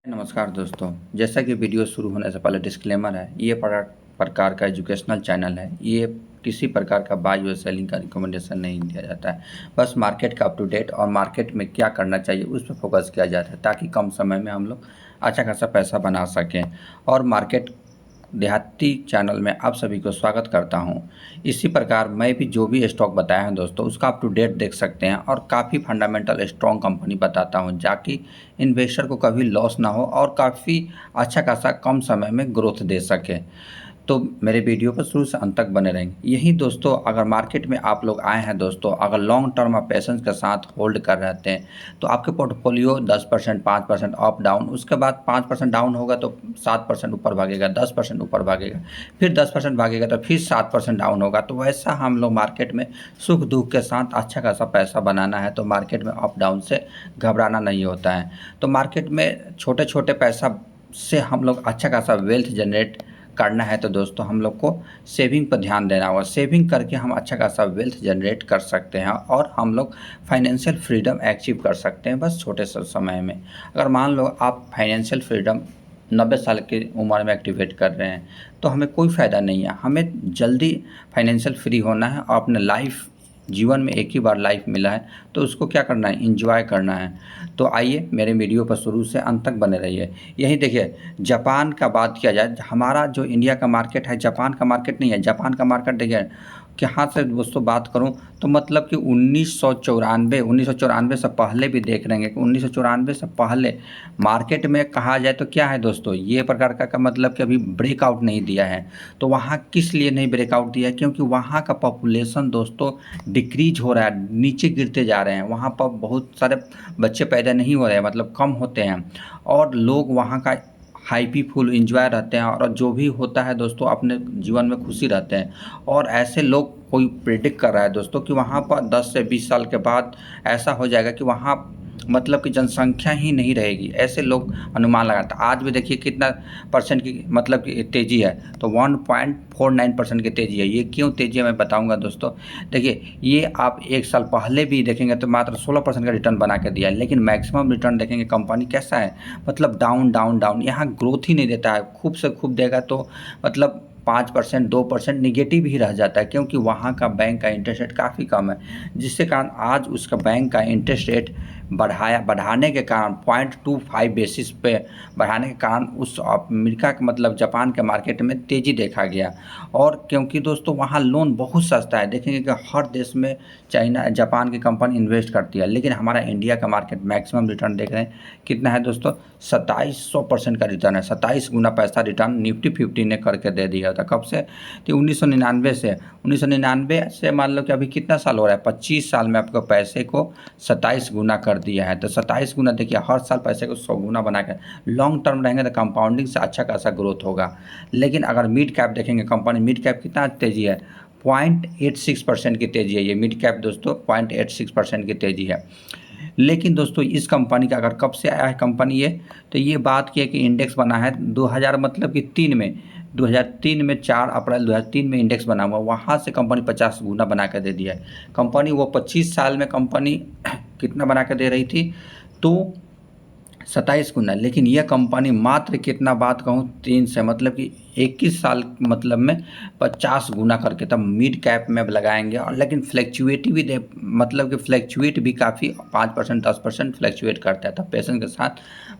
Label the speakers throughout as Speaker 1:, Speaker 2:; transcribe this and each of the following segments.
Speaker 1: नमस्कार दोस्तों। जैसा कि वीडियो शुरू होने से पहले डिस्क्लेमर है, ये प्रकार का एजुकेशनल चैनल है। ये किसी प्रकार का बाय और सेलिंग का रिकमेंडेशन नहीं दिया जाता है। बस मार्केट का अप टू डेट और मार्केट में क्या करना चाहिए उस पर फोकस किया जाता है, ताकि कम समय में हम लोग अच्छा खासा पैसा बना सकें। और मार्केट देहाती चैनल में आप सभी को स्वागत करता हूं। इसी प्रकार मैं भी जो भी स्टॉक बताया है दोस्तों, उसका अप टू डेट देख सकते हैं और काफ़ी फंडामेंटल स्ट्रॉन्ग कंपनी बताता हूं, जाकि इन्वेस्टर को कभी लॉस ना हो और काफ़ी अच्छा खासा कम समय में ग्रोथ दे सके। तो मेरे वीडियो पर शुरू से अंत तक बने रहेंगे। यही दोस्तों, अगर मार्केट में आप लोग आए हैं दोस्तों, अगर लॉन्ग टर्म आप पेशेंस के साथ होल्ड कर रहते हैं, तो आपके पोर्टफोलियो 10% 5% अप डाउन, उसके बाद 5% डाउन होगा तो 7% ऊपर भागेगा, 10% ऊपर भागेगा, फिर 10% भागेगा तो फिर 7% डाउन होगा। तो वैसा हम लोग मार्केट में सुख दुख के साथ अच्छा खासा पैसा बनाना है, तो मार्केट में अप डाउन से घबराना नहीं होता है। तो मार्केट में छोटे छोटे पैसा से हम लोग अच्छा खासा वेल्थ जनरेट करना है, तो दोस्तों हम लोग को सेविंग पर ध्यान देना होगा। सेविंग करके हम अच्छा खासा वेल्थ जनरेट कर सकते हैं और हम लोग फाइनेंशियल फ्रीडम अचीव कर सकते हैं, बस छोटे से समय में। अगर मान लो आप फाइनेंशियल फ्रीडम 90 साल की उम्र में एक्टिवेट कर रहे हैं, तो हमें कोई फ़ायदा नहीं है। हमें जल्दी फाइनेंशियल फ्री होना है और अपने लाइफ जीवन में एक ही बार लाइफ मिला है, तो उसको क्या करना है, एंजॉय करना है। तो आइए मेरे वीडियो पर शुरू से अंत तक बने रहिए। यही देखिए, जापान का बात किया जाए, हमारा जो इंडिया का मार्केट है जापान का मार्केट नहीं है। जापान का मार्केट देखिए, कहाँ से दोस्तों बात करूं तो मतलब कि 1994 से पहले भी देख रहे हैं कि 1994 से पहले मार्केट में कहा जाए तो क्या है दोस्तों, ये प्रकार का मतलब कि अभी ब्रेकआउट नहीं दिया है। तो वहाँ किस लिए नहीं ब्रेकआउट दिया है? क्योंकि वहाँ का पॉपुलेशन दोस्तों डिक्रीज हो रहा है, नीचे गिरते जा रहे हैं। वहाँ पर बहुत सारे बच्चे पैदा नहीं हो रहे हैं, मतलब कम होते हैं, और लोग वहाँ का हैप्पी फुल इंजॉय रहते हैं, और जो भी होता है दोस्तों अपने जीवन में खुशी रहते हैं। और ऐसे लोग कोई प्रेडिक्ट कर रहा है दोस्तों कि वहाँ पर 10 से 20 साल के बाद ऐसा हो जाएगा कि वहाँ मतलब कि जनसंख्या ही नहीं रहेगी। ऐसे लोग अनुमान लगाते हैं। आज भी देखिए कितना परसेंट की मतलब कि तेज़ी है, तो 1.49% की तेज़ी है। ये क्यों तेज़ी है मैं बताऊंगा दोस्तों। देखिए, ये आप एक साल पहले भी देखेंगे तो मात्र 16% का रिटर्न बना के दिया है, लेकिन मैक्सिमम रिटर्न देखेंगे कंपनी कैसा है, मतलब डाउन डाउन डाउन। यहाँ ग्रोथ ही नहीं देता है। खूब से खूब देगा तो मतलब 5% 2% निगेटिव ही रह जाता है, क्योंकि वहाँ का बैंक का इंटरेस्ट रेट काफ़ी कम है, जिसके कारण आज उसका बैंक का इंटरेस्ट रेट बढ़ाने के कारण 0.25 बेसिस पे बढ़ाने के कारण उस अमेरिका के मतलब जापान के मार्केट में तेज़ी देखा गया। और क्योंकि दोस्तों वहाँ लोन बहुत सस्ता है, देखेंगे कि हर देश में चाइना जापान की कंपनी इन्वेस्ट करती है, लेकिन हमारा इंडिया का मार्केट मैक्सिमम रिटर्न देख रहे हैं कितना है दोस्तों, 2700% का रिटर्न है। 27 गुना पैसा रिटर्न निफ्टी 50 ने करके दे दिया था। कब से? तो 1999 से मान लो कि अभी कितना साल हो रहा है, 25 साल में आपको पैसे को 27 गुना कर दिया है। तो 27 गुना देखिए, हर साल पैसे को 100 गुना बना कर लॉन्ग टर्म रहेंगे तो कंपाउंडिंग से अच्छा खासा ग्रोथ होगा। लेकिन अगर मिड कैप देखेंगे कंपनी, मिड कैप कितना तेज़ी है, 0.86% की तेज़ी है। ये मिड कैप दोस्तों 0.86% की तेज़ी है। लेकिन दोस्तों इस कंपनी का अगर कब से आया है कंपनी ये, तो ये बात की है कि इंडेक्स बना है 2000 मतलब कि 3 में, 2003 में 4 अप्रैल 2003 में इंडेक्स बना हुआ, वहाँ से कंपनी 50 गुना बना कर दे दिया है। कंपनी वो 25 साल में कंपनी कितना बना कर दे रही थी, तो 27 गुना। लेकिन यह कंपनी मात्र कितना बात कहूँ 3 से मतलब कि 21 साल मतलब में 50 गुना करके तब मिड कैप में लगाएंगे। और लेकिन फ्लैक्चुएट भी दे मतलब कि फ्लैक्चुएट भी काफ़ी 5% 10% फ्लैक्चुएट करता है। तब पेशेंस के साथ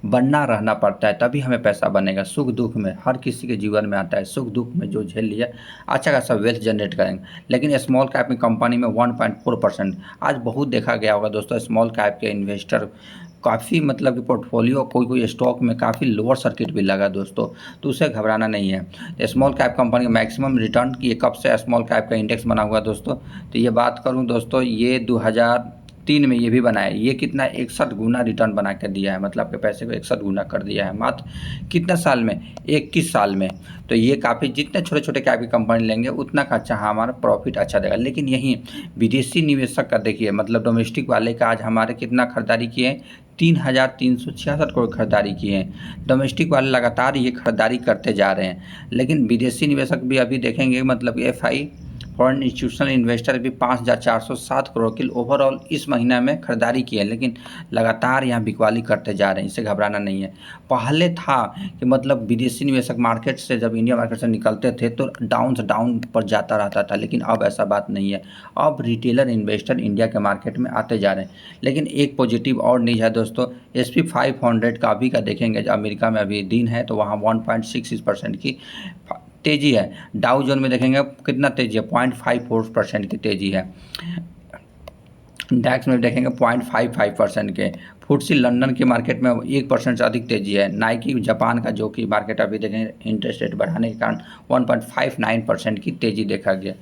Speaker 1: बनना रहना पड़ता है, तभी हमें पैसा बनेगा। सुख दुख में हर किसी के जीवन में आता है, सुख दुख में जो झेल लिया अच्छा खासा वेल्थ जनरेट करेंगे। लेकिन स्मॉल कैप में कंपनी में 1.4%। आज बहुत देखा गया होगा दोस्तों, स्मॉल कैप के इन्वेस्टर काफ़ी मतलब कि पोर्टफोलियो कोई स्टॉक में काफ़ी लोअर सर्किट भी लगा दोस्तों, तो उसे घबराना नहीं है। स्मॉल कैप कंपनी का मैक्सिमम रिटर्न की कब से स्मॉल कैप का इंडेक्स बना हुआ दोस्तों, तो ये बात करूं दोस्तों, ये 2003 में ये भी बनाया। ये कितना 61 गुना रिटर्न बना कर दिया है, मतलब के पैसे को 61 गुना कर दिया है मात्र कितना साल में, 21 साल में। तो ये काफ़ी, जितने छोटे छोटे कैप की कंपनी लेंगे उतना का अच्छा हमारा प्रॉफिट अच्छा देगा। लेकिन यहीं विदेशी निवेशक का देखिए, मतलब डोमेस्टिक वाले का आज हमारे कितना खरीदारी किए, 3,366 करोड़ खरीदारी किए हैं। डोमेस्टिक वाले लगातार ये खरीदारी करते जा रहे हैं, लेकिन विदेशी निवेशक भी अभी देखेंगे मतलब FI फॉरेन इंस्टीट्यूशनल इन्वेस्टर भी 5,407 करोड़ की ओवरऑल इस महीने में खरीदारी की है, लेकिन लगातार यहाँ बिकवाली करते जा रहे हैं, इससे घबराना नहीं है। पहले था कि मतलब विदेशी निवेशक मार्केट से जब इंडिया मार्केट से निकलते थे तो डाउन से डाउन पर जाता रहता था, लेकिन अब ऐसा बात नहीं है। अब रिटेलर इन्वेस्टर इंडिया के मार्केट में आते जा रहे हैं। लेकिन एक पॉजिटिव और न्यूज़ है दोस्तों, SP 500 का अभी का देखेंगे, जो अमेरिका में अभी दिन है तो वहाँ 1.66% की तेज़ी है। डाउ जोन में देखेंगे कितना तेज़ी है, 0.54% की तेज़ी है। डैक्स में देखेंगे 0.55% के। फुटसी लंदन के मार्केट में 1% से अधिक तेज़ी है। नाइकी जापान का जो कि मार्केट अभी देखेंगे इंटरेस्ट रेट बढ़ाने के कारण 1.59% की तेज़ी देखा गया।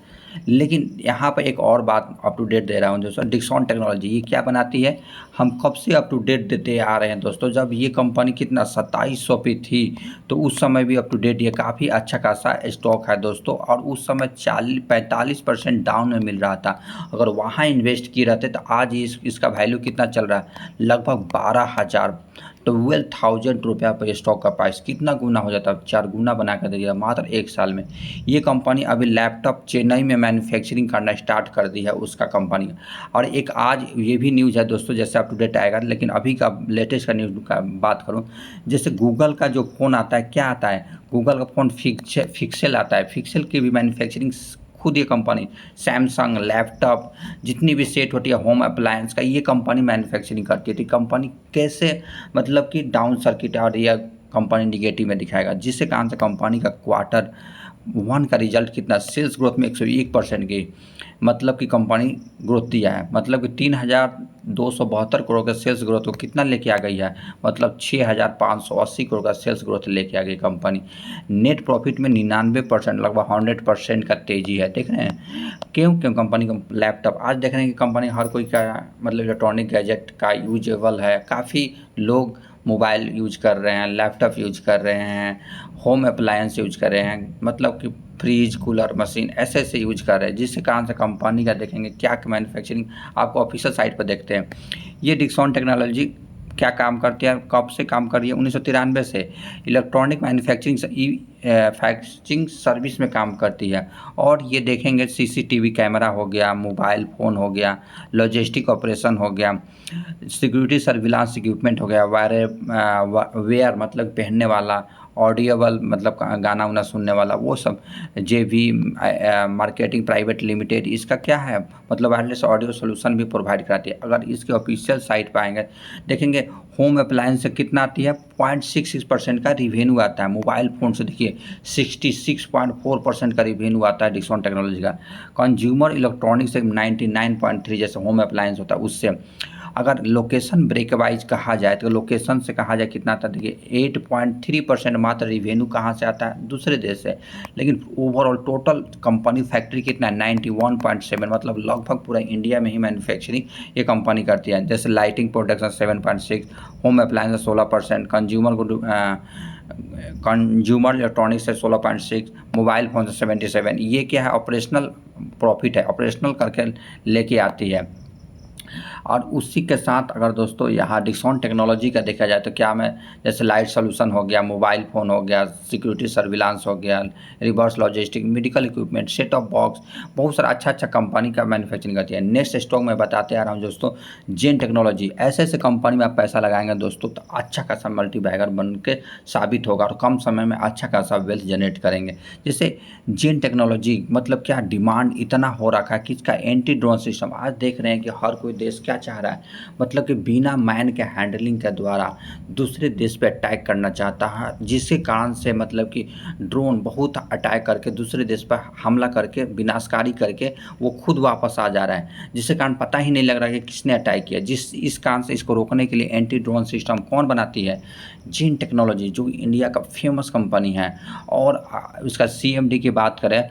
Speaker 1: लेकिन यहाँ पर एक और बात अप टू डेट दे रहा हूँ दोस्तों, डिक्सॉन टेक्नोलॉजी ये क्या बनाती है, हम कब से अप टू डेट देते आ रहे हैं दोस्तों। जब ये कंपनी कितना 2700 पे थी तो उस समय भी अप टू डेट ये काफ़ी अच्छा खासा स्टॉक है दोस्तों, और उस समय 45% डाउन में मिल रहा था। अगर वहाँ इन्वेस्ट किए रहते तो आज इसका वैल्यू कितना चल रहा है, लगभग 12,000 ₹12,000 पर स्टॉक का प्राइस कितना गुना हो जाता है, 4 गुना बना कर दिया मात्र 1 साल में। ये कंपनी अभी लैपटॉप चेन्नई में मैन्युफैक्चरिंग करना स्टार्ट कर दी है उसका कंपनी। और एक आज ये भी न्यूज़ है दोस्तों, जैसे अप टू डेट आएगा, लेकिन अभी का लेटेस्ट का न्यूज़ का बात करूँ, जैसे गूगल का जो फ़ोन आता है, क्या आता है, गूगल का फ़ोन फिक्सेल आता है। फिक्सेल की भी मैन्युफैक्चरिंग खुद ये कंपनी, सैमसंग लैपटॉप जितनी भी सेट होती है होम अप्लायंस का, ये कंपनी मैन्युफैक्चरिंग करती है। तो कंपनी कैसे मतलब कि डाउन सर्किट और यह कंपनी निगेटिव में दिखाएगा, जिससे कारण से कंपनी का Q1 का रिजल्ट कितना, सेल्स ग्रोथ में 101% की मतलब कि कंपनी ग्रोथ दिया है, मतलब कि 3,272 करोड़ का सेल्स ग्रोथ को कितना लेके आ गई है, मतलब 6,580 करोड़ का सेल्स ग्रोथ लेके आ गई कंपनी। नेट प्रॉफिट में 99% लगभग 100% का तेज़ी है। देख रहे हैं क्यों क्यों कंपनी का लैपटॉप आज देख रहे हैं कि कंपनी हर कोई का मतलब इलेक्ट्रॉनिक गैजेट का यूजेबल है। काफ़ी लोग मोबाइल यूज कर रहे हैं, लैपटॉप यूज कर रहे हैं, होम अप्लायंस यूज कर रहे हैं, मतलब कि फ्रिज कूलर मशीन ऐसे ऐसे यूज कर रहे हैं, जिससे कारण से कंपनी का देखेंगे क्या मैन्युफैक्चरिंग आपको ऑफिशियल साइट पर देखते हैं। ये डिक्सॉन टेक्नोलॉजी क्या काम करती है, कब से काम कर रही है, 1993 से इलेक्ट्रॉनिक मैन्युफैक्चरिंग सर्विस में काम करती है। और ये देखेंगे CCTV कैमरा हो गया, मोबाइल फ़ोन हो गया, लॉजिस्टिक ऑपरेशन हो गया, सिक्योरिटी सर्विलांस इक्विपमेंट हो गया, वेयर मतलब पहनने वाला, ऑडियोबल मतलब गाना उना सुनने वाला, वो सब। JV मार्केटिंग प्राइवेट लिमिटेड इसका क्या है, मतलब वायरलेस ऑडियो सोल्यूशन भी प्रोवाइड कराती है। अगर इसके ऑफिशियल साइट पर आएंगे देखेंगे होम अप्लायंस से कितना आती है, 0.66% का रिवेन्यू आता है। मोबाइल फ़ोन से देखिए 66.4% का रिवेन्यू आता है डिक्सॉन टेक्नोलॉजी का। कंज्यूमर इलेक्ट्रॉनिक्स से 99.3 जैसे होम अप्लायंस होता है उससे। अगर लोकेशन ब्रेक वाइज कहा जाए तो लोकेशन से कहा जाए कितना आता है, देखिए 8.3% मात्र रिवेन्यू कहाँ से आता है, दूसरे देश से। लेकिन ओवरऑल टोटल कंपनी फैक्ट्री कितना है, 91.7, मतलब लगभग पूरा इंडिया में ही मैन्युफैक्चरिंग ये कंपनी करती है। जैसे lighting production 7.6, home appliance 16%, consumer electronics से 16.6, मोबाइल फ़ोन से 77। ये क्या है, ऑपरेशनल प्रॉफिट है, ऑपरेशनल करके लेके आती है। और उसी के साथ अगर दोस्तों यहाँ डिक्सॉन टेक्नोलॉजी का देखा जाए तो क्या मैं जैसे लाइट सोल्यूशन हो गया, मोबाइल फ़ोन हो गया, सिक्योरिटी सर्विलांस हो गया, reverse logistic, medical equipment, set of box, बहुत सारा अच्छा कंपनी का मैन्युफैक्चरिंग करती है। नेक्स्ट स्टॉक में बताते आ रहा हूँ दोस्तों, जेन टेक्नोलॉजी। ऐसे ऐसे कंपनी में आप पैसा लगाएंगे दोस्तों तो अच्छा खासा मल्टीबैगर बन के साबित होगा और कम समय में अच्छा खासा वेल्थ जनरेट करेंगे। जैसे जेन टेक्नोलॉजी मतलब क्या डिमांड इतना हो रखा है कि इसका एंटी ड्रोन सिस्टम आज देख रहे हैं कि हर कोई देश क्या चाह रहा है, मतलब कि बिना मैन के हैंडलिंग के द्वारा दूसरे देश पे अटैक करना चाहता है, जिसके कारण से मतलब कि ड्रोन बहुत अटैक करके दूसरे देश पर हमला करके विनाशकारी करके वो खुद वापस आ जा रहा है, जिसके कारण पता ही नहीं लग रहा है कि किसने अटैक किया। इस कारण से इसको रोकने के लिए एंटी ड्रोन सिस्टम कौन बनाती है, जेन टेक्नोलॉजी, जो इंडिया का फेमस कंपनी है। और उसका CMD की बात करें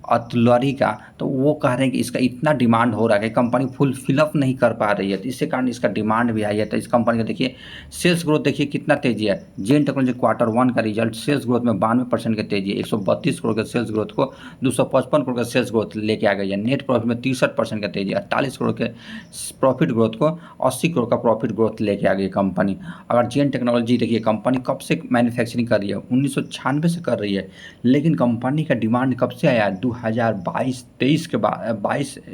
Speaker 1: अतुलरी का, तो वो कह रहे हैं कि इसका इतना डिमांड हो रहा है कि कंपनी फुल फिलअप नहीं कर पा रही है, तो इसके कारण इसका डिमांड भी आई है। तो इस कंपनी का देखिए सेल्स ग्रोथ देखिए कितना तेजी है। जेन टेक्नोलॉजी Q1 का रिजल्ट सेल्स ग्रोथ में 92% की तेजी है, 132 करोड़ के सेल्स ग्रोथ को 255 करोड़ का सेल्स ग्रोथ लेके आ गई है। नेट प्रॉफिट में 63% का तेजी, 48 करोड़ के प्रॉफिट ग्रोथ को 80 करोड़ का प्रॉफिट ग्रोथ लेके आ गई कंपनी। अगर जेन टेक्नोलॉजी देखिए कंपनी कब से मैन्युफैक्चरिंग कर रही है, 1996 से कर रही है, लेकिन कंपनी का डिमांड कब से आया, 2022-23 2023 के बाद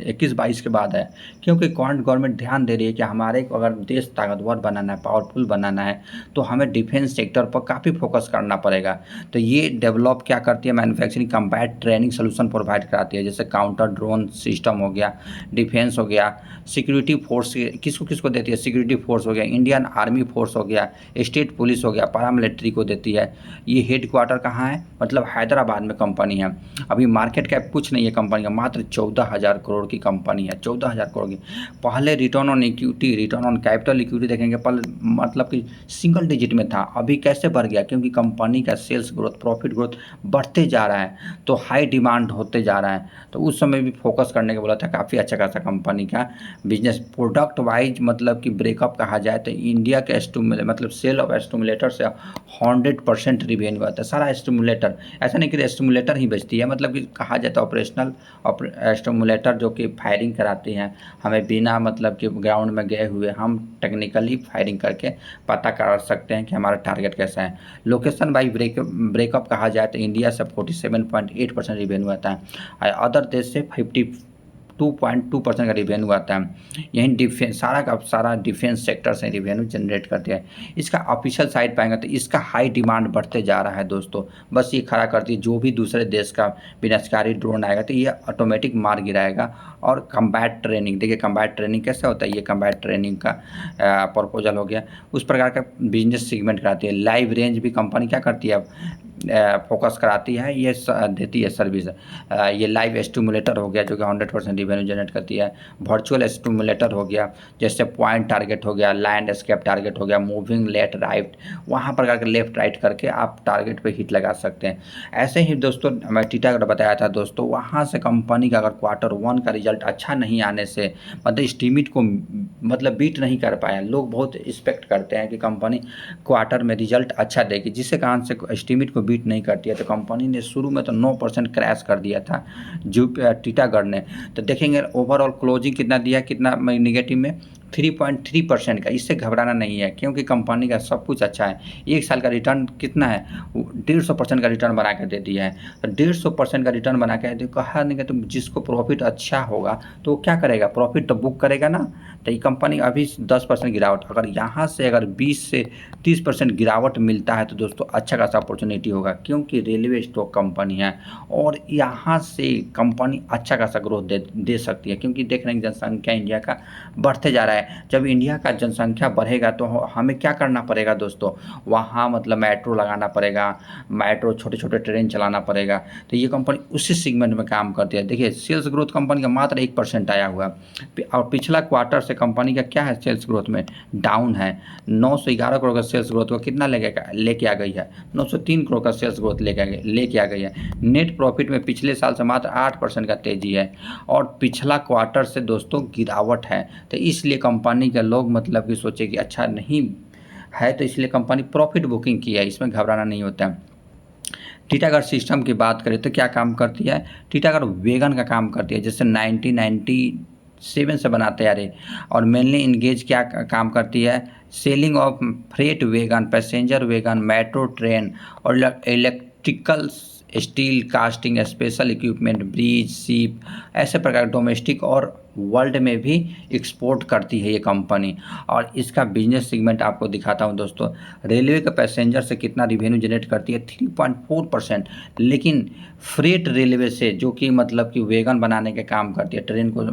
Speaker 1: 21-22 के बाद है, क्योंकि करंट गवर्नमेंट ध्यान दे रही है कि हमारे को अगर देश ताकतवर बनाना है, पावरफुल बनाना है, तो हमें डिफेंस सेक्टर पर काफ़ी फोकस करना पड़ेगा। तो ये डेवलप क्या करती है, manufacturing combat training solution provide कराती है, जैसे काउंटर ड्रोन सिस्टम हो गया, डिफेंस हो गया, सिक्योरिटी फोर्स किसको किसको देती है, सिक्योरिटी फोर्स हो गया, इंडियन आर्मी फोर्स हो गया, स्टेट पुलिस हो गया, पैरामिलिट्री को देती है। ये हेड क्वार्टर कहाँ है, मतलब हैदराबाद में कंपनी है। अभी मार्केट कैप कुछ नहीं है कंपनी का, मात्र 14,000 करोड़ की कंपनी है, 14,000 करोड़ की। पहले return on equity, return on capital equity देखेंगे, पहले मतलब कि सिंगल डिजिट में था, अभी कैसे बढ़ गया, क्योंकि कंपनी का सेल्स ग्रोथ, प्रॉफिट ग्रोथ बढ़ते जा रहा है, तो हाई डिमांड होते जा रहा है। तो उस समय भी फोकस करने को बोला था, काफ़ी अच्छा खासा कंपनी का बिजनेस। प्रोडक्ट वाइज मतलब कि ब्रेकअप कहा जाए तो इंडिया के मतलब सेल ऑफ स्टिमुलेटर से 100% रिवेन्यू आता है। सारा स्टिमुलेटर, ऐसा नहीं कि स्टिमुलेटर ही बेचती है, मतलब कि कहा जाए तो ऑपरेशनल स्टिमुलेटर जो कि फायरिंग कराती हैं, हमें बिना मतलब कि ग्राउंड में गए हुए हम टेक्निकली फायरिंग करके पता कर सकते हैं कि हमारा टारगेट कैसा है। लोकेशन बाई ब्रेकअप कहा जाए तो इंडिया से 47.8% रिवेन्यू आता है, अदर देश से 52.2% का रिवेन्यू आता है। यही डिफेंस, सारा का सारा डिफेंस सेक्टर से रिवेन्यू जनरेट करते हैं। इसका ऑफिशियल साइट पाएंगे तो इसका हाई डिमांड बढ़ते जा रहा है दोस्तों, बस ये खड़ा करती है, जो भी दूसरे देश का विनाशकारी ड्रोन आएगा तो ये ऑटोमेटिक मार गिराएगा। और कम्बैट ट्रेनिंग, देखिए कम्बैट ट्रेनिंग कैसे होता है, ये कम्बैट ट्रेनिंग का प्रपोजल हो गया, उस प्रकार का बिजनेस सेगमेंट कराती है। लाइव रेंज भी कंपनी क्या करती है, फोकस कराती है, ये देती है सर्विस। ये लाइव स्टिमुलेटर हो गया जो कि 100% रिवेन्यू जनरेट करती है। वर्चुअल स्टिमुलेटर हो गया, जैसे पॉइंट टारगेट हो गया, लैंडस्केप टारगेट हो गया, मूविंग लेफ्ट राइट, वहाँ पर लेफ्ट राइट करके आप टारगेट पे हिट लगा सकते हैं। ऐसे ही दोस्तों मैं टीटागढ़ बताया था दोस्तों, वहाँ से कंपनी का अगर Q1 का रिजल्ट अच्छा नहीं आने से, मतलब एस्टीमेट को मतलब बीट नहीं कर पाया, लोग बहुत एक्सपेक्ट करते हैं कि कंपनी क्वार्टर में रिजल्ट अच्छा देगी, जिसके कारण से एस्टीमेट को बीट नहीं करती है। तो कंपनी ने शुरू में तो 9% क्रैश कर दिया था जो टीटागढ़ ने। तो देखेंगे ओवरऑल क्लोजिंग कितना दिया, कितना निगेटिव में 3.3% का। इससे घबराना नहीं है, क्योंकि कंपनी का सब कुछ अच्छा है। एक साल का रिटर्न कितना है, 150% का रिटर्न बना के दे दिया है। तो 150% का रिटर्न बना के तो कहा नहीं कि तो जिसको प्रॉफिट अच्छा होगा तो वो क्या करेगा, प्रॉफिट तो बुक करेगा ना। तो ये कंपनी अभी 10% गिरावट, अगर यहाँ से अगर 20 से 30% गिरावट मिलता है तो दोस्तों अच्छा खासा अपॉर्चुनिटी होगा, क्योंकि रेलवे स्टॉक कंपनी है और यहाँ से कंपनी अच्छा खासा ग्रोथ दे सकती है। क्योंकि देख रहे हैं जनसंख्या इंडिया का बढ़ते जा रहा है, जब इंडिया का जनसंख्या बढ़ेगा तो हमें क्या करना पड़ेगा दोस्तों, वहाँ मतलब मेट्रो लगाना पड़ेगा, मेट्रो छोटे छोटे ट्रेन चलाना पड़ेगा। तो ये कंपनी उसी सेगमेंट में काम करती है। देखिए सेल्स ग्रोथ कंपनी का मात्र 1% आया हुआ है, और पिछला क्वार्टर से कंपनी का क्या है, सेल्स ग्रोथ में डाउन है। 911 करोड़ का सेल्स ग्रोथ को कितना लेके आ गई है, 903 करोड़ का सेल्स ग्रोथ लेके आ गई है। नेट प्रॉफिट में पिछले साल से मात्र 8% का तेजी है, और पिछला क्वार्टर से दोस्तों गिरावट है। तो इसलिए कंपनी के लोग मतलब कि सोचे कि अच्छा नहीं है, तो इसलिए कंपनी प्रॉफिट बुकिंग की है, इसमें घबराना नहीं होता है। टीटागढ़ सिस्टम की बात करें तो क्या काम करती है, टीटागढ़ वैगन का काम करती है, जैसे 1997 से बनाते आ रहे, और मेनली इंगेज क्या काम करती है, selling of freight wagon, passenger wagon, metro train और electrical steel casting, special equipment, bridge, ship, ऐसे प्रकार डोमेस्टिक और वर्ल्ड में भी एक्सपोर्ट करती है ये कंपनी। और इसका बिजनेस सेगमेंट आपको दिखाता हूँ दोस्तों। रेलवे के पैसेंजर से कितना रिवेन्यू जनरेट करती है, 3.4%। लेकिन फ्रेट रेलवे से, जो कि मतलब कि वैगन बनाने के काम करती है, ट्रेन को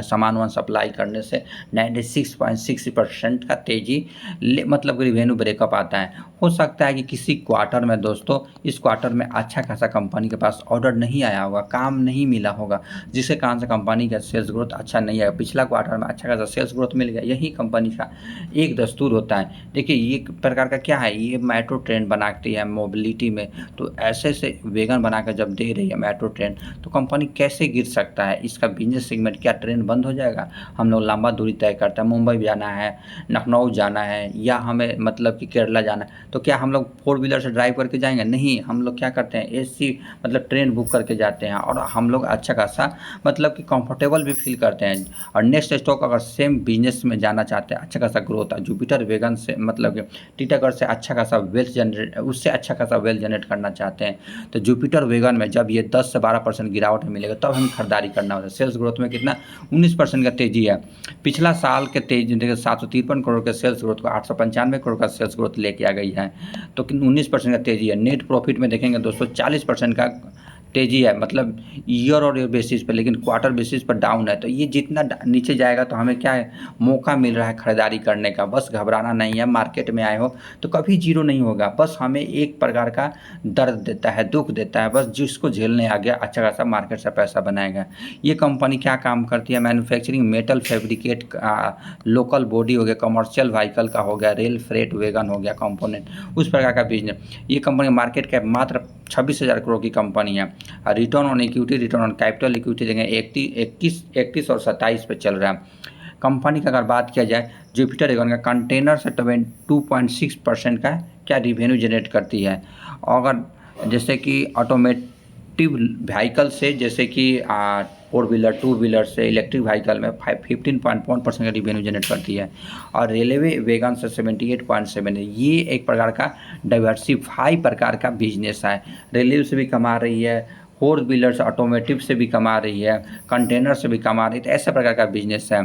Speaker 1: सामान सप्लाई करने से 96.6% का तेजी मतलब कि रिवेन्यू ब्रेकअप आता है। हो सकता है कि किसी क्वार्टर में दोस्तों, इस क्वार्टर में अच्छा खासा कंपनी के पास ऑर्डर नहीं आया होगा, काम नहीं मिला होगा, जिसके कारण से कंपनी का सेल्स ग्रोथ अच्छा नहीं आया। पिछला क्वार्टर में अच्छा खासा सेल्स ग्रोथ मिल गया, यही कंपनी का एक दस्तूर होता है। देखिए ये प्रकार का क्या है, ये मेट्रो ट्रेन बनाती है मोबिलिटी में, तो ऐसे से वैगन बना कर जब दे रही है मेट्रो ट्रेन, तो कंपनी कैसे गिर सकता है। इसका बिजनेस सेगमेंट, क्या ट्रेन बंद हो जाएगा, हम लोग लंबा दूरी तय करते हैं, मुंबई जाना है, लखनऊ जाना है, या हमें मतलब कि केरला जाना है, तो क्या हम लोग 4 व्हीलर से ड्राइव करके जाएंगे, नहीं, हम लोग क्या करते हैं, एसी मतलब ट्रेन बुक करके जाते हैं, और हम लोग अच्छा खासा मतलब कि कंफर्टेबल भी फील करते हैं। और नेक्स्ट स्टॉक अगर सेम बिजनेस में जाना चाहते हैं, अच्छा खासा ग्रोथ है, जुपिटर वेगन से मतलब कि टीटागढ़ से अच्छा खासा वेल्थ जनरेट, उससे अच्छा खासा वेल्थ जनरेट करना चाहते हैं तो जुपिटर वेगन में जब ये 10 से 12% गिरावट मिलेगा तब हमें खरीदारी करना होगा। सेल्स ग्रोथ में कितना 19% का तेजी है। पिछला साल के तेजी देखिए 753 करोड़ के सेल्स ग्रोथ को 895 करोड़ का सेल्स ग्रोथ लेके आ गई है, तो 19% का तेजी है। नेट प्रॉफिट में देखेंगे दोस्तों 40% का तेजी है, मतलब ईयर और ईयर बेसिस पे, लेकिन क्वार्टर बेसिस पर डाउन है। तो ये जितना नीचे जाएगा तो हमें क्या है, मौका मिल रहा है खरीदारी करने का। बस घबराना नहीं है, मार्केट में आए हो तो कभी जीरो नहीं होगा। बस हमें एक प्रकार का दर्द देता है, दुख देता है, बस जिसको झेलने आ गया अच्छा खासा मार्केट से पैसा बनाएगा। ये कंपनी क्या काम करती है, manufacturing, metal fabricate, local body हो गया, कमर्शियल व्हीकल का हो गया, रेल फ्रेट वैगन हो गया, कंपोनेंट, उस प्रकार का बिजनेस। ये कंपनी मार्केट कैप मात्र 26,000 करोड़ की कंपनी है। Return on equity, return on capital equity देंगे 31 और 27 पे चल रहा है। कंपनी का अगर बात किया जाए, जुपिटर वेगन का कंटेनर से 22.6% का क्या रिवेन्यू जनरेट करती है। अगर जैसे कि ऑटोमेटिव व्हीकल से, जैसे कि 4 व्हीलर 2 व्हीलर से इलेक्ट्रिक व्हीकल में 15.1% का रिवेन्यू जनरेट करती है। और रेलवे वेगन से 78.7 है। ये एक प्रकार का डाइवर्सिफाई प्रकार का बिजनेस है, रेलवे से भी कमा रही है, 4 व्हीलर से ऑटोमेटिव से भी कमा रही है, कंटेनर से भी कमा रही है, तो ऐसे प्रकार का बिजनेस है।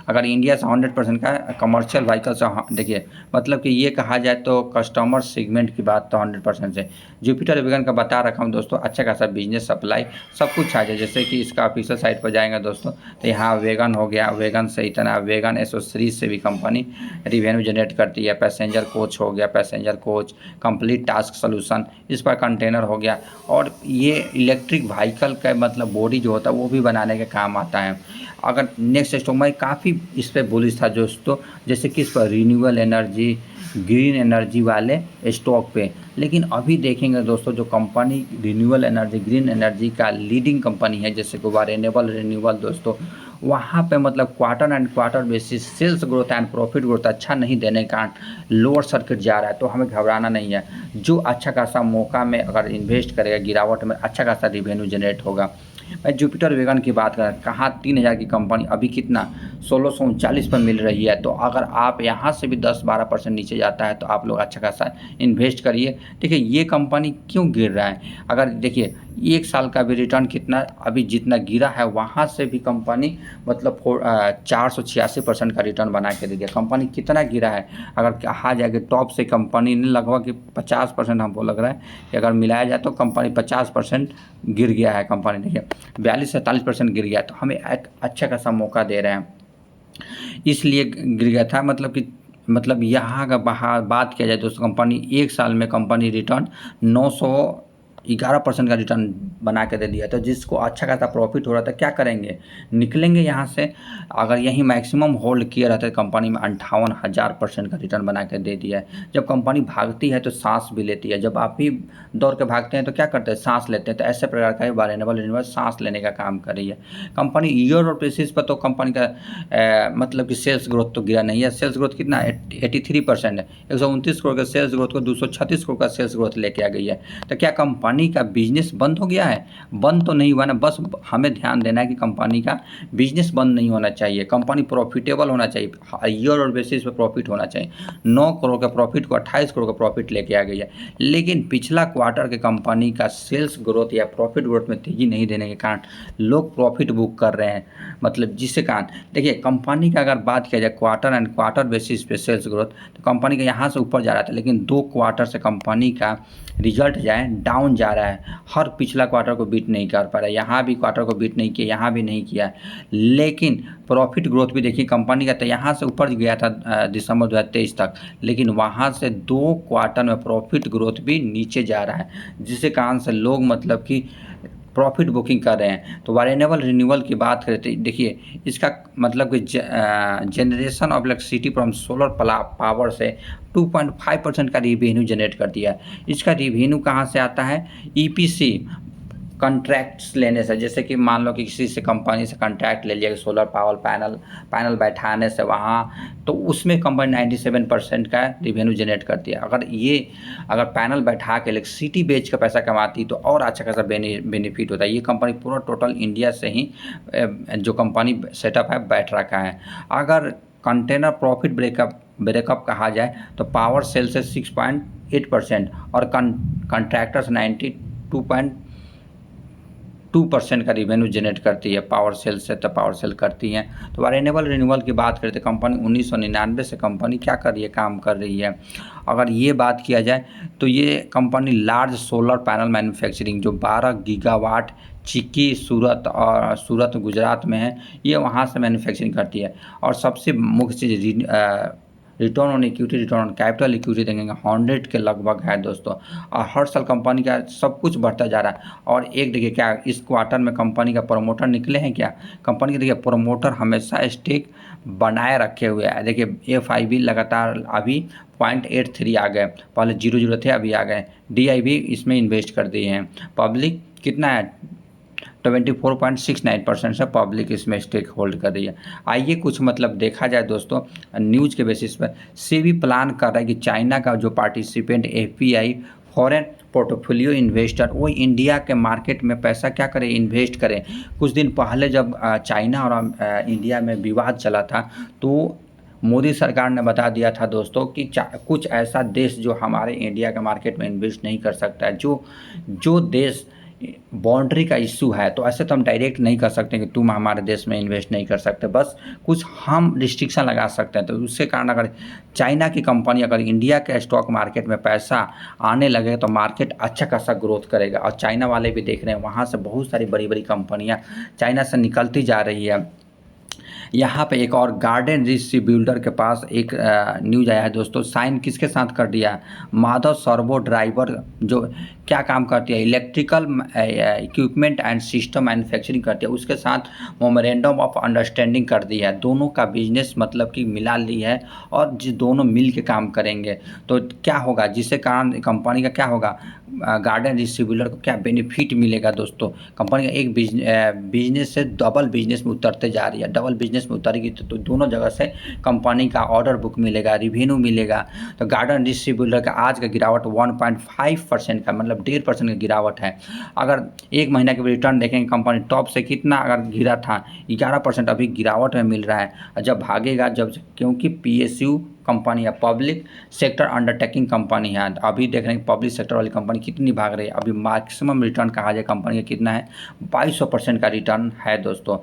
Speaker 1: अगर इंडिया से 100% का कमर्शियल व्हीकल से, देखिए मतलब कि ये कहा जाए तो कस्टमर सेगमेंट की बात तो 100% से जुपिटर वेगन का बता रखा हूँ दोस्तों। अच्छा खासा बिजनेस, सप्लाई सब कुछ आ जाए। जैसे कि इसका ऑफिशियल साइट पर जाएंगे दोस्तों तो यहाँ वेगन हो गया, वेगन से इतना, वेगन एसोसरीज से भी कंपनी रिवेन्यू जनरेट करती है। पैसेंजर कोच हो गया, passenger coach, complete task solution, इस पर कंटेनर हो गया। और ये इलेक्ट्रिक व्हीकल का मतलब बॉडी जो होता है वो भी बनाने के काम आता है। अगर नेक्स्ट स्टॉक में काफ़ी इस पर बुलिश था दोस्तों, जैसे कि इस पर रिन्यूएबल एनर्जी, ग्रीन एनर्जी वाले स्टॉक पे। लेकिन अभी देखेंगे दोस्तों जो company renewable energy, green energy का लीडिंग कंपनी है, जैसे कि रिन्यूएबल दोस्तों, वहाँ पे मतलब quarter end quarter basis sales growth and profit growth अच्छा नहीं देने के कारण लोअर सर्किट जा रहा है। तो हमें घबराना नहीं है, जो अच्छा खासा मौका में अगर इन्वेस्ट करेगा गिरावट में अच्छा खासा रिवेन्यू जनरेट होगा। मैं जुपिटर वेगन की बात करें, कहाँ 3,000 की कंपनी अभी कितना 1639 पर मिल रही है। तो अगर आप यहाँ से भी 10-12% नीचे जाता है तो आप लोग अच्छा खासा इन्वेस्ट करिए। देखिए ये कंपनी क्यों गिर रहा है, अगर देखिए 1 साल का भी रिटर्न कितना, अभी जितना गिरा है वहाँ से भी कंपनी मतलब 486% का रिटर्न बना के दे दिया। कंपनी कितना गिरा है, अगर कहा जाए कि टॉप से कंपनी ने लगभग 50% हमको लग रहा है कि अगर मिलाया जाए तो कंपनी 50% गिर गया है। कंपनी देखिए 42-47% गिर गया, तो हमें एक अच्छा खासा मौका दे रहे हैं, इसलिए गिर गया था। मतलब यहाँ का बात किया जाए दोस्तों, कंपनी 1 साल में कंपनी रिटर्न 911% का रिटर्न बना के दे दिया। तो जिसको अच्छा खासा प्रॉफिट हो रहा था क्या करेंगे, निकलेंगे यहाँ से। अगर यही मैक्सिमम होल्ड किया रहता है कंपनी में 58,000% का रिटर्न बना के दे दिया है। जब कंपनी भागती है तो सांस भी लेती है, जब आप भी दौड़ के भागते हैं तो क्या करते हैं, सांस लेते हैं। तो ऐसे प्रकार का रिन्यूएबल सांस लेने का काम कर रही है कंपनी। ईयर और बेसिस पर तो कंपनी का मतलब कि सेल्स ग्रोथ तो गिरा नहीं है। सेल्स ग्रोथ कितना 83% है, 129 करोड़ के सेल्स ग्रोथ को 236 करोड़ का सेल्स ग्रोथ लेके आ गई है। तो क्या कंपनी का बिजनेस बंद हो गया है, बंद तो नहीं हुआ ना। बस हमें ध्यान देना है कि कंपनी का बिजनेस बंद नहीं होना चाहिए, कंपनी प्रॉफिटेबल होना चाहिए, ईयर और बेसिस पे प्रॉफिट होना चाहिए। 9 करोड़ का प्रॉफिट को 28 करोड़ का प्रॉफिट लेके आ गई है। लेकिन पिछला क्वार्टर के कंपनी का सेल्स ग्रोथ या प्रॉफिट ग्रोथ में तेजी नहीं देने के कारण लोग प्रॉफिट बुक कर रहे हैं, मतलब जिससे कारण देखिए कंपनी का अगर बात किया जाए क्वार्टर एंड क्वार्टर बेसिस पे सेल्स ग्रोथ, तो कंपनी का यहाँ से ऊपर जा रहा था, लेकिन 2 क्वार्टर से कंपनी का रिजल्ट जाए डाउन जा रहा है। हर पिछला क्वार्टर को बीट नहीं कर पा रहा है, यहाँ भी क्वार्टर को बीट नहीं किया, यहाँ भी नहीं किया। लेकिन प्रॉफिट ग्रोथ भी देखिए कंपनी का, तो यहाँ से ऊपर गया था दिसंबर 2023 तक, लेकिन वहाँ से 2 क्वार्टर में प्रॉफिट ग्रोथ भी नीचे जा रहा है, जिसके कारण से लोग मतलब कि प्रॉफिट बुकिंग कर रहे हैं। तो वेरिएबल रिन्यूअल की बात करें तो देखिए इसका मतलब कि generation of electricity from solar power से 2.5% का रिवेन्यू जनरेट कर दिया है। इसका रिवेन्यू कहाँ से आता है, ईपीसी कॉन्ट्रैक्ट्स लेने से, जैसे कि मान लो कि किसी से कंपनी से कॉन्ट्रैक्ट ले लिया कि सोलर पावर पैनल बैठाने से वहाँ, तो उसमें कंपनी 97% का रेवेन्यू जनरेट करती है। अगर पैनल बैठा के इलेक्ट्रिसिटी बेच का पैसा कमाती तो और अच्छा खासा बेनिफिट होता है। ये कंपनी पूरा टोटल इंडिया से ही जो कंपनी सेटअप है बैठ रखा है। अगर कंटेनर प्रॉफिट ब्रेकअप कहा जाए तो पावर सेल से 6.8% और कॉन्ट्रैक्टर्स 92% का रेवेन्यू जनरेट करती है पावर सेल से, तो पावर सेल करती हैं। तो रिन्यूएबल की बात करें तो कंपनी 1999 से कंपनी क्या कर रही है, काम कर रही है। अगर ये बात किया जाए तो ये company large solar panel manufacturing जो 12 गीगावाट चिक्की सूरत गुजरात में है, ये वहाँ से मैन्युफैक्चरिंग करती है। और सबसे मुख्य चीज़ return on equity, return on capital equity देखेंगे 100 के लगभग है दोस्तों। और हर साल कंपनी का सब कुछ बढ़ता जा रहा है। और एक देखिए क्या इस क्वार्टर में कंपनी का प्रमोटर निकले हैं, क्या कंपनी के देखिए प्रमोटर हमेशा स्टेक बनाए रखे हुए हैं। देखिए FIB लगातार अभी 0.83 आ गए, पहले 0.0 थे अभी आ गए। DI भी इसमें इन्वेस्ट कर दिए हैं। पब्लिक कितना है, 24.69% से पब्लिक इसमें स्टेक होल्ड कर रही है। आइए कुछ मतलब देखा जाए दोस्तों न्यूज़ के बेसिस पर। सेबी प्लान कर रहा है कि चाइना का जो participant FPI foreign portfolio investor वो इंडिया के मार्केट में पैसा क्या करे, इन्वेस्ट करें। कुछ दिन पहले जब चाइना और इंडिया में विवाद चला था तो मोदी सरकार ने बता दिया था दोस्तों कि कुछ ऐसा देश जो हमारे इंडिया के मार्केट में इन्वेस्ट नहीं कर सकता है, जो देश बाउंड्री का इशू है, तो ऐसे तो हम डायरेक्ट नहीं कर सकते कि तुम हमारे देश में इन्वेस्ट नहीं कर सकते, बस कुछ हम रिस्ट्रिक्शन लगा सकते हैं। तो उसके कारण अगर चाइना की कंपनी अगर इंडिया के स्टॉक मार्केट में पैसा आने लगे तो मार्केट अच्छा खासा ग्रोथ करेगा। और चाइना वाले भी देख रहे हैं, वहाँ से बहुत सारी बड़ी बड़ी कंपनियाँ चाइना से निकलती जा रही है। यहाँ पे एक और गार्डन रिच बिल्डर के पास एक न्यूज़ आया है दोस्तों। साइन किसके साथ कर दिया, माधव सर्वो ड्राइवर जो क्या काम करती है, electrical equipment and system manufacturing करती है, उसके साथ मेमोरेंडम ऑफ अंडरस्टैंडिंग कर दी है। दोनों का बिजनेस मतलब कि मिला ली है और दोनों मिल के काम करेंगे तो क्या होगा, जिससे कारण कंपनी का क्या होगा, गार्डन रिच बिल्डर को क्या बेनिफिट मिलेगा दोस्तों। कंपनी का एक बिजनेस से डबल बिजनेस में उतरते जा रही है, डबल बिजनेस में उतरेगी तो दोनों जगह से कंपनी का ऑर्डर बुक मिलेगा, रेवेन्यू मिलेगा। तो गार्डन रिच बिल्डर का आज का गिरावट 1.5% का मतलब 1.5% का गिरावट है। अगर एक महीना के रिटर्न देखेंगे कंपनी टॉप से कितना अगर गिरा था 11%, अभी गिरावट में मिल रहा है। जब भागेगा क्योंकि PSU कंपनी है, पब्लिक सेक्टर अंडरटेकिंग कंपनी है। अभी देख रहे हैं पब्लिक सेक्टर वाली कंपनी कितनी भाग रही है। अभी मैक्सिमम रिटर्न कहा जाए कंपनी का कितना है, 2200% का रिटर्न है दोस्तों।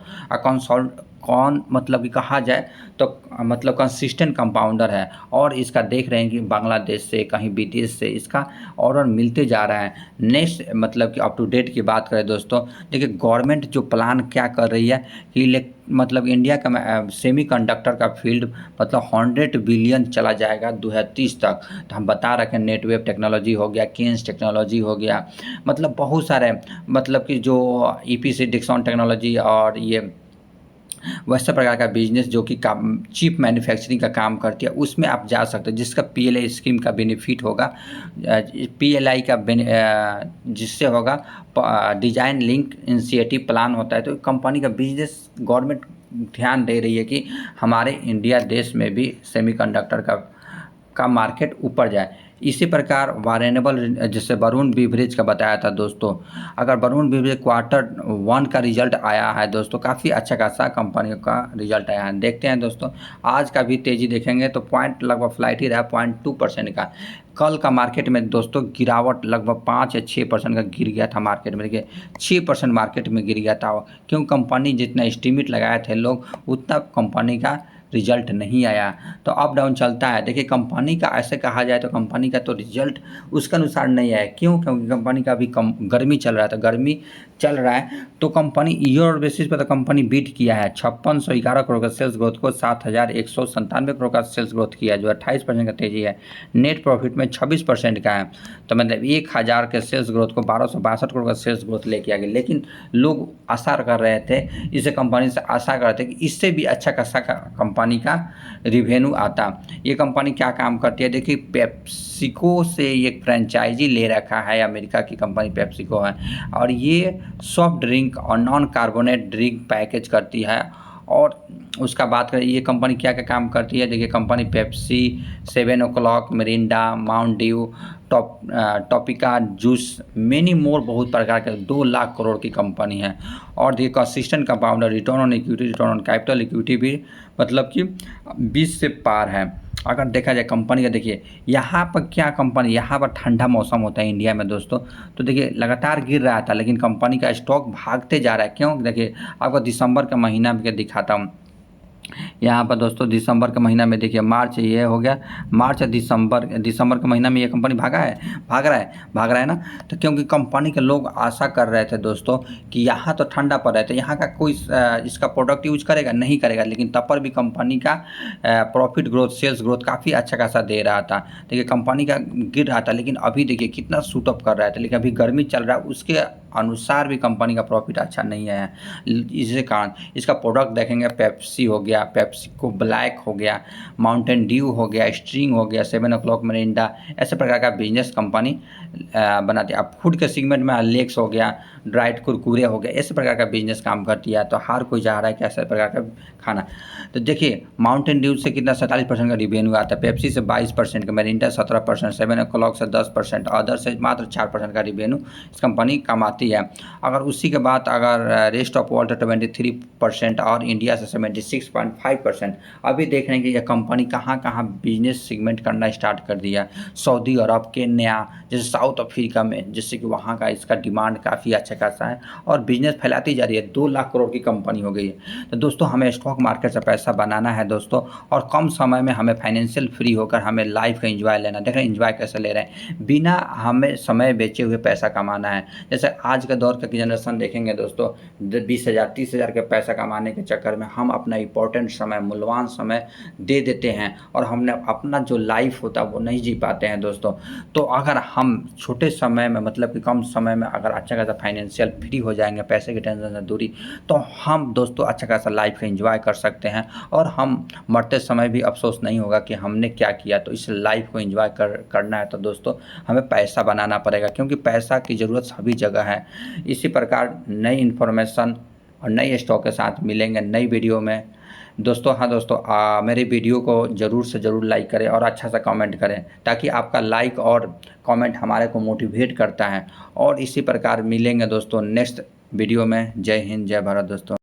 Speaker 1: कौन मतलब कि कहा जाए तो मतलब कंसिस्टेंट कंपाउंडर है और इसका देख रहे हैं कि बांग्लादेश से कहीं विदेश से इसका ऑर्डर मिलते जा रहा है। नेक्स्ट मतलब कि अप टू डेट की बात करें दोस्तों, देखिए गवर्नमेंट जो प्लान क्या कर रही है कि मतलब इंडिया का सेमीकंडक्टर का फील्ड मतलब 100 बिलियन चला जाएगा 2030 तक। तो हम बता रखे नेटवेव टेक्नोलॉजी हो गया, केन्स टेक्नोलॉजी हो गया, मतलब बहुत सारे मतलब कि जो EPC डिक्सन टेक्नोलॉजी और ये वैसे प्रकार का बिजनेस जो कि चिप मैन्युफैक्चरिंग का काम करती है उसमें आप जा सकते हैं, जिसका PLI स्कीम का बेनिफिट होगा, PLI का जिससे होगा डिजाइन लिंक इनिशिएटिव प्लान होता है। तो कंपनी का बिजनेस गवर्नमेंट ध्यान दे रही है कि हमारे इंडिया देश में भी सेमीकंडक्टर का मार्केट ऊपर जाए। इसी प्रकार वारेनेबल जैसे वरुण बेवरेज का बताया था दोस्तों, अगर वरुण बेवरेज Q1 का रिजल्ट आया है दोस्तों, काफ़ी अच्छा खासा कंपनी का रिजल्ट आया है। देखते हैं दोस्तों आज का भी तेज़ी देखेंगे तो पॉइंट लगभग फ्लाइट ही रहा 0.2% का। कल का मार्केट में दोस्तों गिरावट लगभग 5 या 6% का गिर गया था मार्केट में। देखिए 6% मार्केट में गिर गया था, क्यों कंपनी जितना एस्टीमेट लगाए थे लोग उतना कंपनी का रिजल्ट नहीं आया, तो अप डाउन चलता है। देखिए कंपनी का ऐसे कहा जाए तो कंपनी का तो रिजल्ट उसके अनुसार नहीं आया, क्यों, क्योंकि कंपनी का अभी गर्मी चल रहा है। तो गर्मी चल रहा है तो कंपनी ईयर बेसिस पर तो कंपनी बीट किया है। 5611 करोड़ का सेल्स ग्रोथ को 7197 करोड़ का सेल्स ग्रोथ किया है, जो 28% का तेजी है। नेट प्रॉफिट में 26% का है, तो मतलब 1000 के सेल्स ग्रोथ को 1262 करोड़ का सेल्स ग्रोथ लेके आ गया। लेकिन लोग आशा कर रहे थे, इसे कंपनी से आशा कर रहे थे कि इससे भी अच्छा खासा कंपनी कंपनी का रेवेन्यू आता। ये कंपनी क्या काम करती है, देखिए पेप्सिको से ये फ्रेंचाइजी ले रखा है, अमेरिका की कंपनी पेप्सिको है, और ये सॉफ्ट ड्रिंक और नॉन कार्बोनेट ड्रिंक पैकेज करती है। और उसका बात करें ये कंपनी क्या क्या काम करती है, देखिए company Pepsi, 7 o'clock, Mirinda, mount due, Topeka juice, many more, बहुत प्रकार के 2 लाख करोड़ की कंपनी है। और देखिए consistent compounder, return on equity, return on capital equity भी मतलब कि 20 से पार है। अगर देखा जाए कंपनी का, देखिए यहाँ पर क्या कंपनी, यहाँ पर ठंडा मौसम होता है इंडिया में दोस्तों, तो देखिए लगातार गिर रहा था लेकिन कंपनी का स्टॉक भागते जा रहा है। क्यों, देखिए आपको दिसंबर का महीना में दिखाता हूँ। यहाँ पर दोस्तों दिसंबर के महीना में देखिए, मार्च ये हो गया, मार्च दिसंबर के महीना में ये कंपनी भाग रहा है ना। तो क्योंकि कंपनी के लोग आशा कर रहे थे दोस्तों कि यहाँ तो ठंडा पड़ रहा है तो यहाँ का कोई इसका प्रोडक्ट यूज करेगा नहीं करेगा, लेकिन तब पर भी कंपनी का प्रॉफिट ग्रोथ, सेल्स ग्रोथ काफ़ी अच्छा खासा दे रहा था। देखिए कंपनी का गिर रहा था लेकिन अभी देखिए कितना शूटअप कर रहा है, लेकिन अभी गर्मी चल रहा है उसके अनुसार भी कंपनी का प्रॉफिट अच्छा नहीं है। इसी कारण इसका प्रोडक्ट देखेंगे, पेप्सी हो गया, पेप्सिको ब्लैक हो गया, माउंटेन ड्यू हो गया, स्ट्रिंग हो गया, 7 o'clock, मिरिंडा, ऐसे प्रकार का बिजनेस कंपनी बनाती है। अब फूड के सेगमेंट में लेक्स हो गया, ड्राइड कुरकुरे हो गया, ऐसे प्रकार का बिजनेस काम करती है। तो हर कोई चाह रहा है कि ऐसे प्रकार का खाना। तो देखिए माउंटेन ड्यू से कितना 47% का रिवेन्यू आता है, पेप्सी से 22% का, मिरिंडा 17%, 7 o'clock से 10%, अदर से मात्र 4% का रिवेन्यू इस कंपनी कमाती है। अगर उसी के बाद अगर रेस्ट ऑफ वर्ल्ड 23% और इंडिया से 76.5%। अभी देख रहे हैं कि यह कंपनी कहाँ कहाँ बिजनेस सेगमेंट करना स्टार्ट कर दिया, सऊदी अरब, केन्या, जैसे साउथ अफ्रीका में, जिससे कि वहाँ का इसका डिमांड काफ़ी अच्छा खासा है और बिजनेस फैलाती जा रही है। 2 लाख करोड़ की कंपनी हो गई है। तो दोस्तों हमें स्टॉक मार्केट से पैसा बनाना है दोस्तों, और कम समय में हमें फाइनेंशियल फ्री होकर हमें लाइफ का एंजॉय लेना। देख रहे हैं एंजॉय कैसे ले रहे हैं, बिना हमें समय बेचे हुए पैसा कमाना है। जैसे आज के दौर का जनरेशन देखेंगे दोस्तों, 20,000 30,000 के पैसा कमाने के चक्कर में हम अपना इंपॉर्टेंट समय, मूल्यवान समय दे देते हैं और हमने अपना जो लाइफ होता है वो नहीं जी पाते हैं दोस्तों। तो अगर हम छोटे समय में मतलब कि कम समय में अगर अच्छा खासा फाइनेंशियल फ्री हो जाएंगे, पैसे की टेंशन से दूरी, तो हम दोस्तों अच्छा खासा लाइफ का एंजॉय कर सकते हैं और हम मरते समय भी अफसोस नहीं होगा कि हमने क्या किया। तो इस लाइफ को एंजॉय करना है तो दोस्तों हमें पैसा बनाना पड़ेगा, क्योंकि पैसा की ज़रूरत सभी जगह है। इसी प्रकार नई इन्फॉर्मेशन और नई स्टॉक के साथ मिलेंगे नई वीडियो में दोस्तों। हाँ दोस्तों, मेरे वीडियो को ज़रूर से ज़रूर लाइक करें और अच्छा सा कमेंट करें, ताकि आपका लाइक और कमेंट हमारे को मोटिवेट करता है। और इसी प्रकार मिलेंगे दोस्तों नेक्स्ट वीडियो में। जय हिंद, जय भारत दोस्तों।